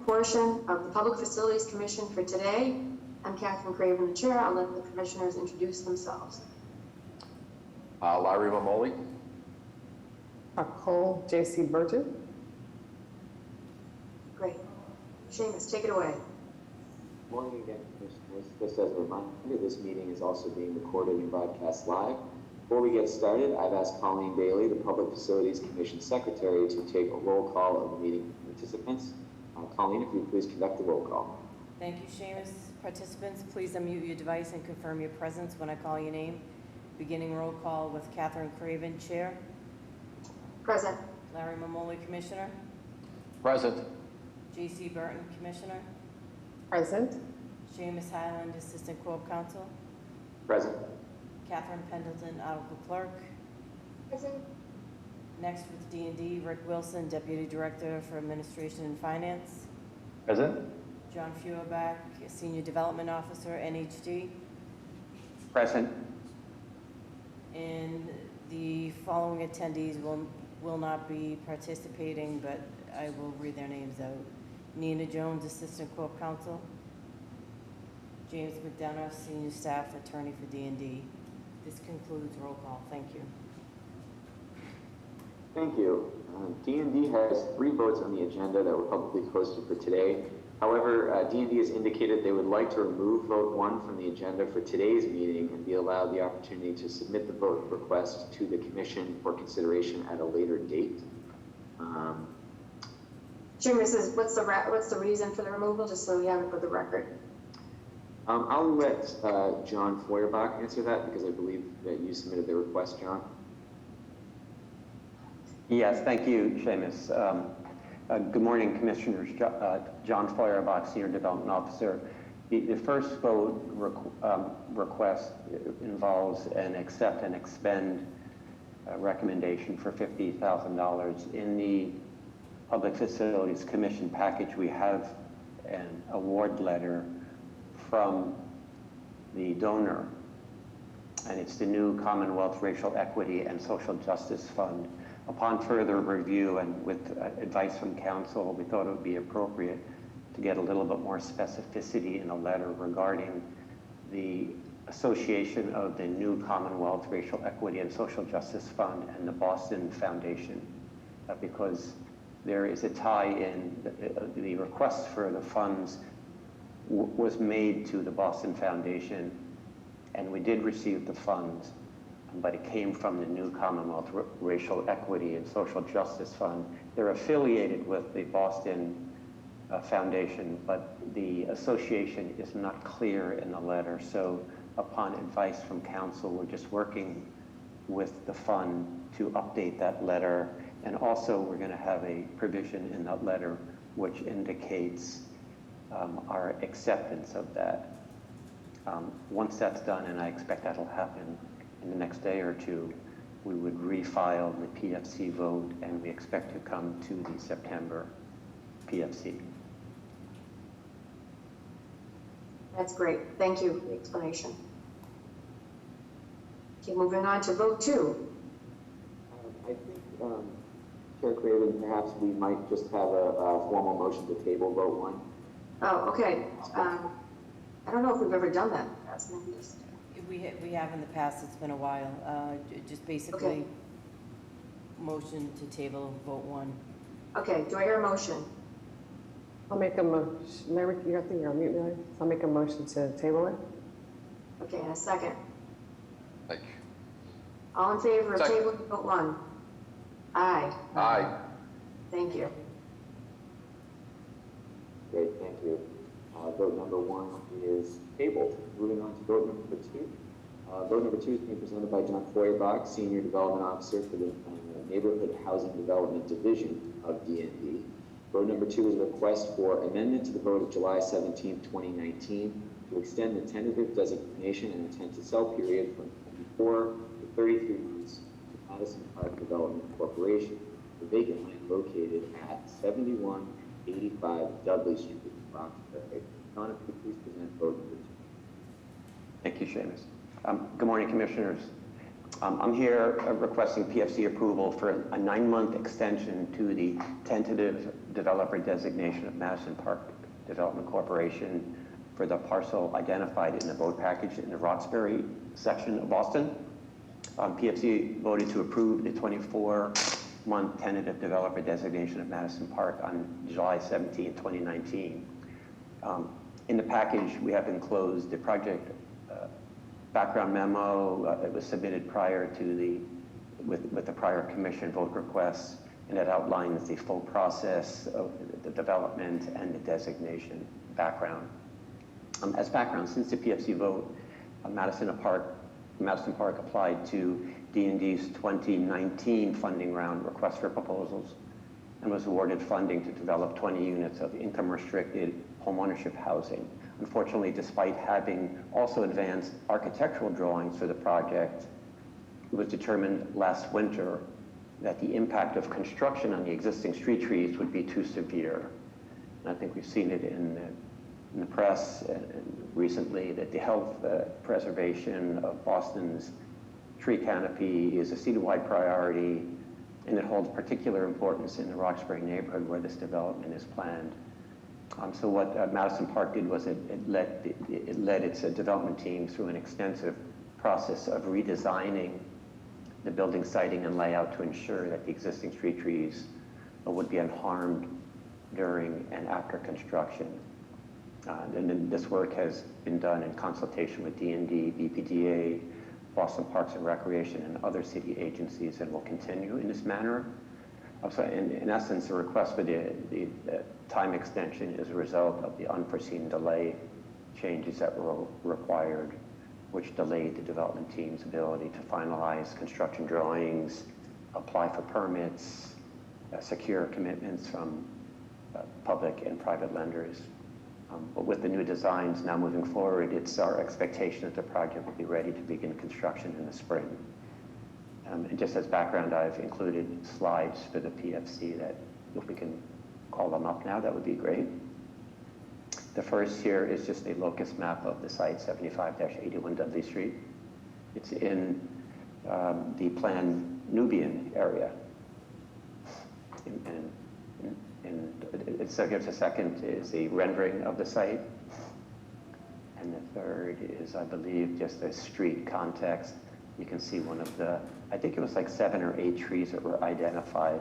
portion of the Public Facilities Commission for today. I'm Catherine Craven, the chair. I'll let the commissioners introduce themselves. Larry Mamoli. Cole J.C. Burgess. Great. Seamus, take it away. Morning again, commissioners. Just as a reminder, this meeting is also being recorded and broadcast live. Before we get started, I've asked Colleen Bailey, the Public Facilities Commission Secretary, to take a roll call of the meeting participants. Colleen, if you would please conduct the roll call. Thank you, Seamus. Participants, please unmute your device and confirm your presence when I call your name. Beginning roll call with Catherine Craven, Chair. Present. Larry Mamoli, Commissioner. Present. J.C. Burton, Commissioner. Present. Seamus Highland, Assistant Corp Counsel. Present. Catherine Pendleton, Article Clerk. Present. Next with D&D, Rick Wilson, Deputy Director for Administration and Finance. Present. John Feuerbach, Senior Development Officer, NHD. Present. And the following attendees will not be participating, but I will read their names out. Nina Jones, Assistant Corp Counsel. James McDonough, Senior Staff Attorney for D&D. This concludes roll call. Thank you. Thank you. D&D has 3 votes on the agenda that were publicly posted for today. However, D&D has indicated they would like to remove vote 1 from the agenda for today's meeting and be allowed the opportunity to submit the vote request to the commission for consideration at a later date. Seamus, what's the reason for the removal, just so we have it for the record? I'll let John Feuerbach answer that because I believe that you submitted the request, John. Yes, thank you, Seamus. Good morning, Commissioners. John Feuerbach, Senior Development Officer. The first vote request involves an accept and expend recommendation for $50,000. In the Public Facilities Commission package, we have an award letter from the donor, and it's the new Commonwealth Racial Equity and Social Justice Fund. Upon further review and with advice from council, we thought it would be appropriate to get a little bit more specificity in a letter regarding the association of the new Commonwealth Racial Equity and Social Justice Fund and the Boston Foundation, because there is a tie-in. The request for the funds was made to the Boston Foundation, and we did receive the funds, but it came from the new Commonwealth Racial Equity and Social Justice Fund. They're affiliated with the Boston Foundation, but the association is not clear in the letter. So upon advice from council, we're just working with the fund to update that letter. And also we're going to have a provision in that letter which indicates our acceptance of that. Once that's done, and I expect that'll happen in the next day or two, we would refile the PFC vote, and we expect to come to the September PFC. That's great. Thank you for the explanation. Okay, moving on to vote 2. I think, Chair Craven, perhaps we might just have a formal motion to table vote 1. Oh, okay. I don't know if we've ever done that. We have in the past. It's been a while. Just basically Okay. motion to table vote 1. Okay, do I hear a motion? I'll make a motion. Larry, I think you're on mute, Larry. I'll make a motion to table it. Okay, and a second. Thank you. All in favor of Second. tabling vote 1? Aye. Aye. Thank you. Great, thank you. Vote number 1 is tabled. Moving on to vote number 2. Vote number 2 is being presented by John Feuerbach, Senior Development Officer for the Neighborhood Housing Development Division of D&D. Vote number 2 is a request for amendment to the vote of July 17, 2019 to extend the tentative designation and intent to sell period from 24 to 33 months to Madison Park Development Corporation, the vacant land located at 7185 Dudley Street, Roxbury. John, if you could please present vote number 2. Thank you, Seamus. Good morning, Commissioners. I'm here requesting PFC approval for a 9-month extension to the tentative developer designation of Madison Park Development Corporation for the parcel identified in the vote package in the Roxbury section of Boston. PFC voted to approve the 24-month tentative developer designation of Madison Park on July 17, 2019. In the package, we have enclosed the project background memo. It was submitted prior to with the prior commission vote requests, and it outlines the full process of the development and the designation background. As background, since the PFC vote, Madison Park applied to D&D's 2019 funding round request for proposals and was awarded funding to develop 20 units of income-restricted homeownership housing. Unfortunately, despite having also advanced architectural drawings for the project, it was determined last winter that the impact of construction on the existing street trees would be too severe. And I think we've seen it in the press recently that the health preservation of Boston's tree canopy is a citywide priority, and it holds particular importance in the Roxbury neighborhood where this development is planned. So what Madison Park did was it led its development team through an extensive process of redesigning the building siting and layout to ensure that the existing street trees would be unharmed during and after construction. And then this work has been done in consultation with D&D, BPDA, Boston Parks and Recreation, and other city agencies, and will continue in this manner. So in essence, the request for the time extension is a result of the unforeseen delay changes that were required, which delayed the development team's ability to finalize construction drawings, apply for permits, secure commitments from public and private lenders. But with the new designs now moving forward, it's our expectation that the project will be ready to begin construction in the spring. And just as background, I've included slides for the PFC that if we can call them up now, that would be great. The first here is just a locus map of the site, 75-81 Dudley Street. It's in the planned Nubian area. And so gives a second is the rendering of the site. And the third is, I believe, just a street context. You can see one of the, I think it was like 7 or 8 trees that were identified.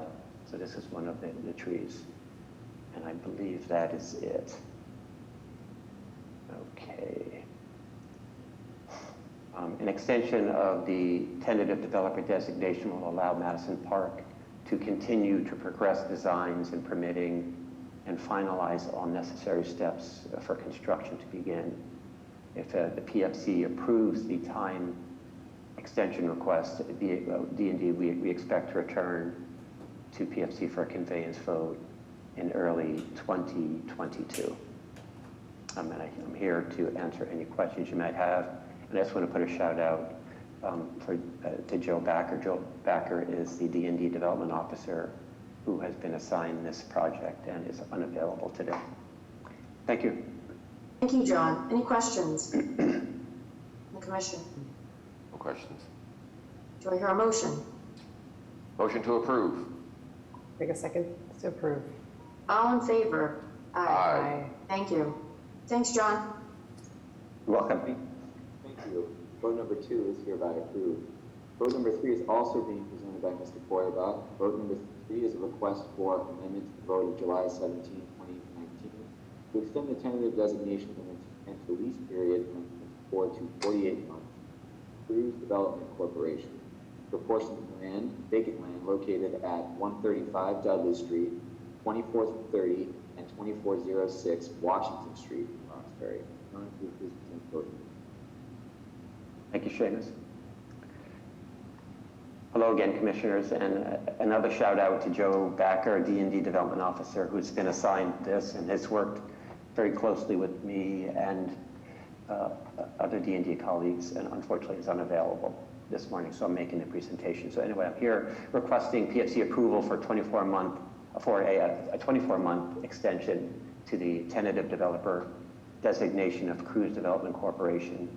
So this is one of the trees. And I believe that is it. Okay. An extension of the tentative developer designation will allow Madison Park to continue to progress designs and permitting and finalize all necessary steps for construction to begin. If the PFC approves the time extension request, D&D, we expect to return to PFC for a conveyance vote in early 2022. And I'm here to answer any questions you might have. And I just want to put a shout out to Joe Backer. Joe Backer is the D&D Development Officer who has been assigned this project and is unavailable today. Thank you. Thank you, John. Any questions? The commission. No questions. Do I hear a motion? Motion to approve. Take a second to approve. All in favor? Aye. Thank you. Thanks, John. You're welcome. Thank you. Vote number 2 is hereby approved. Vote number 3 is also being presented by Mr. Feuerbach. Vote number 3 is a request for amendment to the vote of July 17, 2019 to extend the tentative designation and to lease period from 24 to 48 months. Cruise Development Corporation for portions of land, vacant land located at 135 Dudley Street, 2430 and 2406 Washington Street, Roxbury. Please present vote. Thank you, Seamus. Hello again, Commissioners, and another shout out to Joe Backer, D&D Development Officer, who's been assigned this and has worked very closely with me and other D&D colleagues, and unfortunately is unavailable this morning, so I'm making the presentation. So anyway, I'm here requesting PFC approval for a 24-month extension to the tentative developer designation of Cruise Development Corporation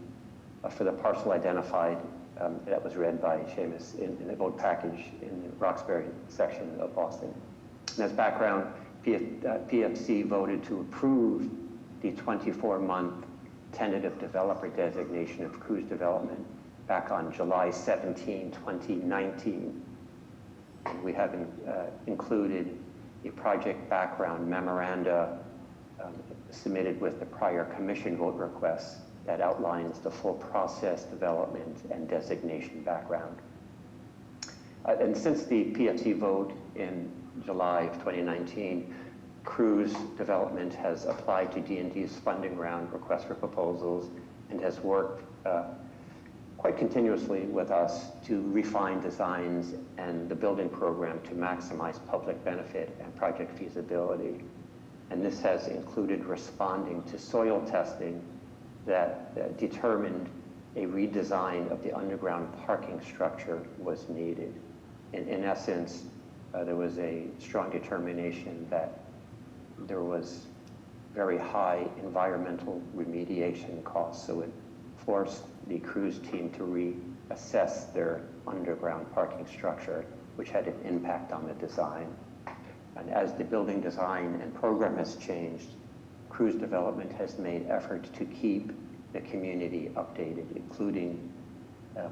for the parcel identified that was read by Seamus in the vote package in the Roxbury section of Boston. And as background, PFC voted to approve the 24-month tentative developer designation of Cruise Development back on July 17, 2019. And we have included a project background memoranda submitted with the prior commission vote requests that outlines the full process, development, and designation background. And since the PFC vote in July of 2019, Cruise Development has applied to D&D's funding round request for proposals and has worked quite continuously with us to refine designs and the building program to maximize public benefit and project feasibility. And this has included responding to soil testing that determined a redesign of the underground parking structure was needed. In essence, there was a strong determination that there was very high environmental remediation costs, so it forced the Cruise team to reassess their underground parking structure, which had an impact on the design. And as the building design and program has changed, Cruise Development has made efforts to keep the community updated, including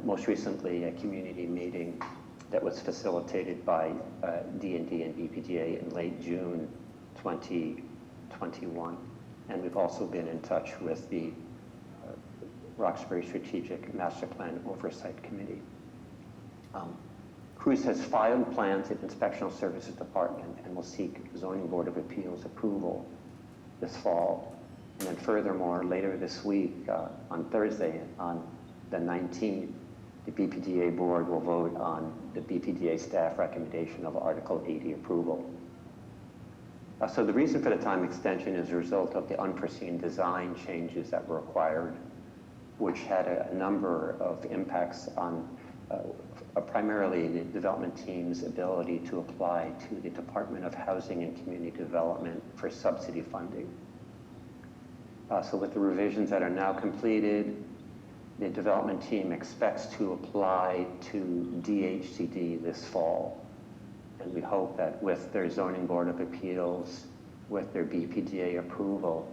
most recently a community meeting that was facilitated by D&D and BPDA in late June 2021. And we've also been in touch with the Roxbury Strategic Master Plan Oversight Committee. Cruise has filed plans at Inspectional Services Department and will seek Zoning Board of Appeals approval this fall. And then furthermore, later this week, on Thursday, on the 19th, the BPDA board will vote on the BPDA staff recommendation of Article 80 approval. So the reason for the time extension is a result of the unforeseen design changes that were required, which had a number of impacts on primarily the development team's ability to apply to the Department of Housing and Community Development for subsidy funding. So with the revisions that are now completed, the development team expects to apply to DHCD this fall. And we hope that with their Zoning Board of Appeals, with their BPDA approval,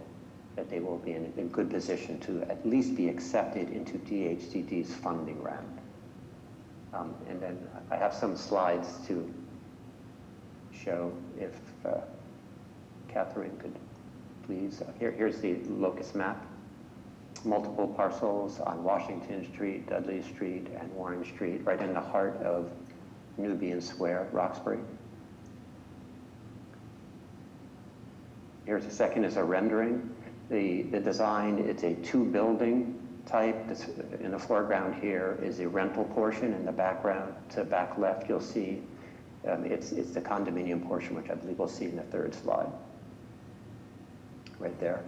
that they will be in a good position to at least be accepted into DHCD's funding round. And then I have some slides to show if Catherine could please. Here's the locus map. Multiple parcels on Washington Street, Dudley Street, and Warren Street, right in the heart of Nubian Square, Roxbury. Here's a second is a rendering. The design, it's a two-building type. In the foreground here is a rental portion. In the background, to back left, you'll see it's the condominium portion, which I believe we'll see in the third slide. Right there.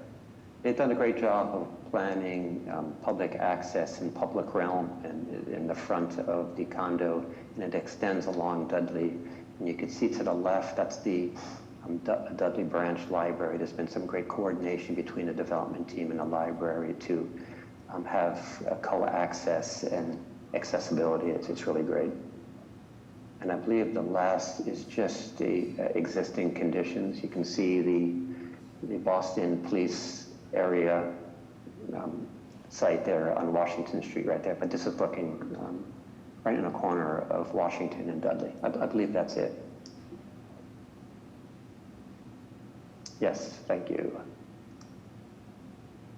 They've done a great job of planning public access and public realm in the front of the condo, and it extends along Dudley. And you can see to the left, that's the Dudley Branch Library. There's been some great coordination between the development team and the library to have co-access and accessibility. It's really great. And I believe the last is just the existing conditions. You can see the Boston Police area site there on Washington Street right there, but this is looking right in the corner of Washington and Dudley. I believe that's it. Yes, thank you.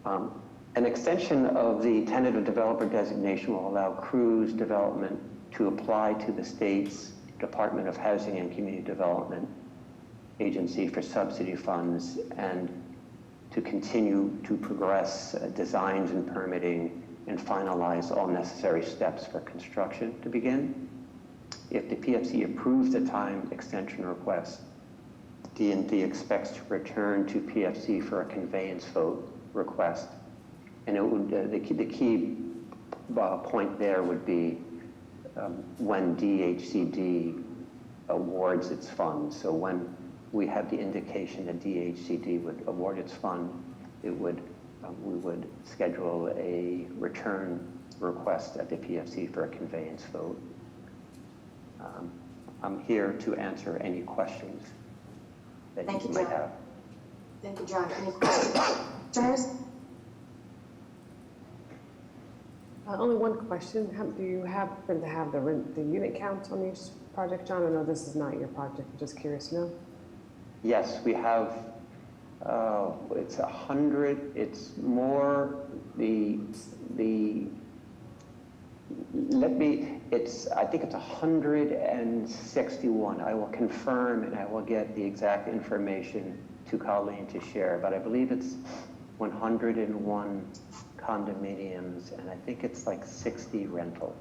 An extension of the tentative developer designation will allow Cruise Development to apply to the state's Department of Housing and Community Development Agency for subsidy funds and to continue to progress designs and permitting and finalize all necessary steps for construction to begin. If the PFC approves the time extension request, D&D expects to return to PFC for a conveyance vote request. And it would, the key point there would be when DHCD awards its funds. So when we have the indication that DHCD would award its fund, we would schedule a return request at the PFC for a conveyance vote. I'm here to answer any questions that Thank you you, might John. have. Thank you, John. Any questions? Commissioners? Only one question. Do you happen to have the unit count on each project, John? I know this is not your project. I'm just curious to know. Yes, we have, it's 100, it's more I think it's 161. I will confirm and I will get the exact information to Colleen to share, but I believe it's 101 condominiums and I think it's like 60 rental.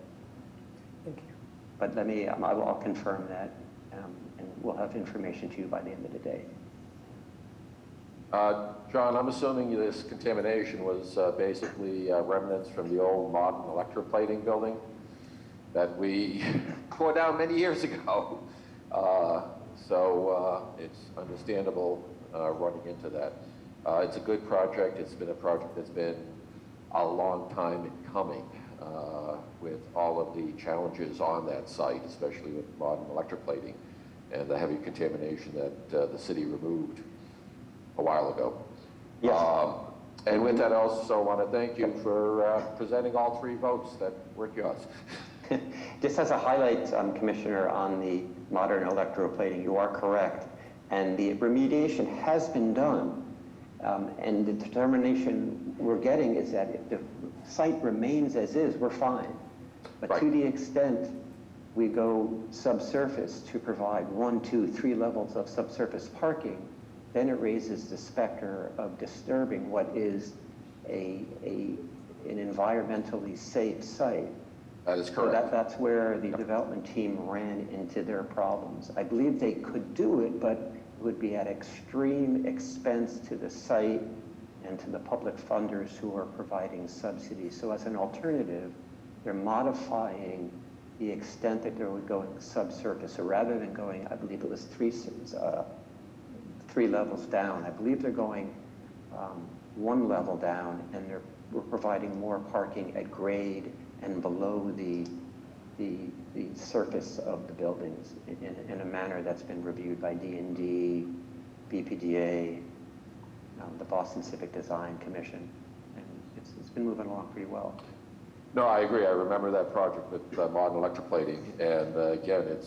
Thank you. But I'll confirm that and we'll have information to you by the end of the day. John, I'm assuming this contamination was basically remnants from the old modern electroplating building that we tore down many years ago. So it's understandable running into that. It's a good project. It's been a project that's been a long time in coming with all of the challenges on that site, especially with modern electroplating and the heavy contamination that the city removed a while ago. Yes. And with that, I also want to thank you for presenting all 3 votes that weren't yours. Just as a highlight, Commissioner, on the modern electroplating, you are correct. And the remediation has been done. And the determination we're getting is that if the site remains as is, we're fine. But Right. to the extent we go subsurface to provide 1, 2, 3 levels of subsurface parking, then it raises the specter of disturbing what is an environmentally safe site. That is So correct. that's where the development team ran into their problems. I believe they could do it, but it would be at extreme expense to the site and to the public funders who are providing subsidies. So as an alternative, they're modifying the extent that they're going subsurface. So rather than going, I believe it was 3 levels down, I believe they're going 1 level down, and we're providing more parking at grade and below the surface of the buildings in a manner that's been reviewed by D&D, BPDA, the Boston Civic Design Commission, and it's been moving along pretty well. No, I agree. I remember that project with modern electroplating, and again, it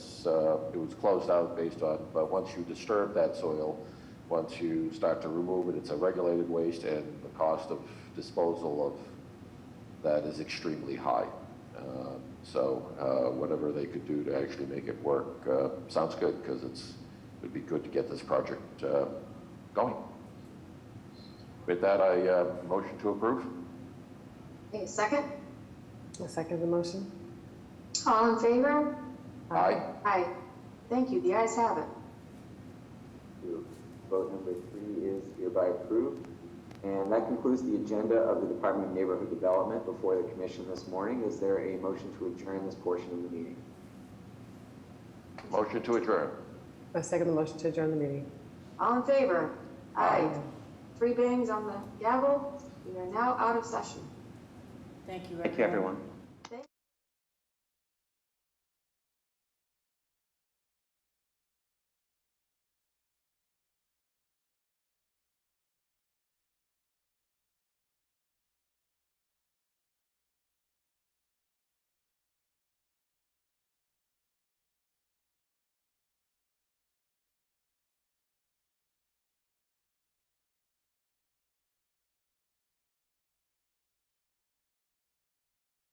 was closed out based on, but once you disturb that soil, once you start to remove it, it's a regulated waste, and the cost of disposal of that is extremely high. So whatever they could do to actually make it work sounds good, because it would be good to get this project going. With that, I motion to approve. Okay, second? I second the motion. All in favor? Aye. Aye. Thank you. The ayes have it. Vote number 3 is hereby approved. And that concludes the agenda of the Department of Neighborhood Development before the Commission this morning. Is there a motion to adjourn this portion of the meeting? Motion to adjourn. I second the motion to adjourn the meeting. All in favor? Aye. 3 bangs on the gavel. We are now out of session. Thank you, Thank you, everyone.